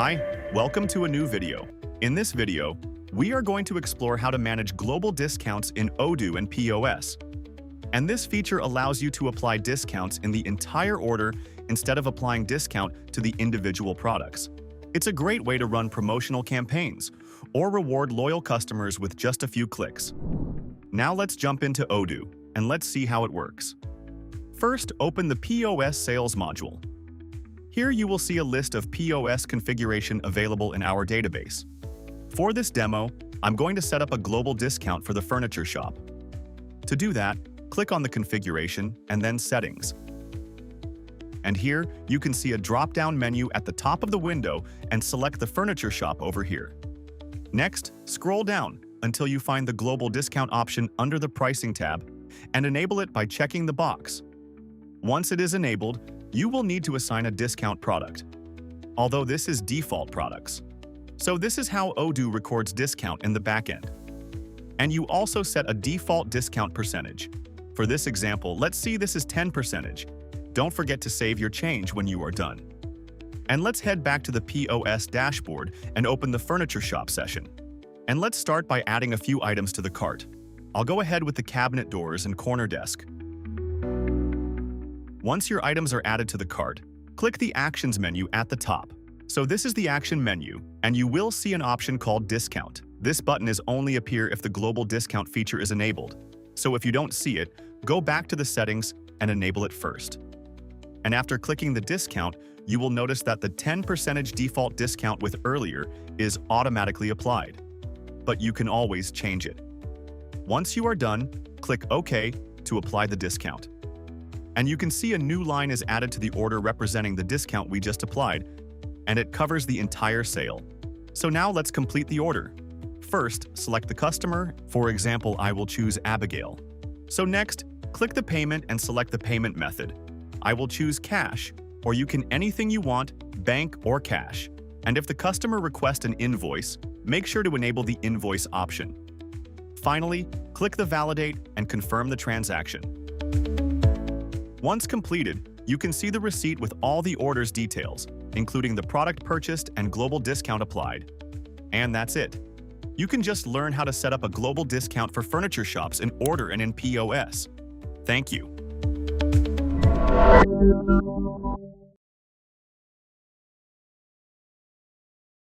Hi, welcome to a new video. In this video, we are going to explore how to manage global discounts in Odoo and POS. And this feature allows you to apply discounts in the entire order instead of applying discount to the individual products. It's a great way to run promotional campaigns or reward loyal customers with just a few clicks. Now let's jump into Odoo and let's see how it works. First, open the POS sales module. Here you will see a list of POS configuration available in our database. For this demo, I'm going to set up a global discount for the furniture shop. To do that, click on the configuration and then settings. And here, you can see a drop-down menu at the top of the window and select the furniture shop over here. Next, scroll down until you find the global discount option under the pricing tab and enable it by checking the box. Once it is enabled, you will need to assign a discount product, although this is default products. So this is how Odoo records discount in the backend. And you also set a default discount percentage. For this example, let's see this is 10%. Don't forget to save your change when you are done. And let's head back to the POS dashboard and open the furniture shop session. And let's start by adding a few items to the cart. I'll go ahead with the cabinet doors and corner desk. Once your items are added to the cart, click the Actions menu at the top. So this is the Action menu, and you will see an option called Discount. This button is only appear if the global discount feature is enabled. So if you don't see it, go back to the settings and enable it first. And after clicking the discount, you will notice that the 10% default discount with earlier is automatically applied. But you can always change it. Once you are done, click OK to apply the discount. And you can see a new line is added to the order representing the discount we just applied, and it covers the entire sale. So now let's complete the order. First, select the customer. For example, I will choose Abigail. So next, click the payment and select the payment method. I will choose cash, or you can anything you want, bank or cash. And if the customer requests an invoice, make sure to enable the invoice option. Finally, click the validate and confirm the transaction. Once completed, you can see the receipt with all the order's details, including the product purchased and global discount applied. And that's it. You can just learn how to set up a global discount for furniture shops in Odoo and in POS. Thank you.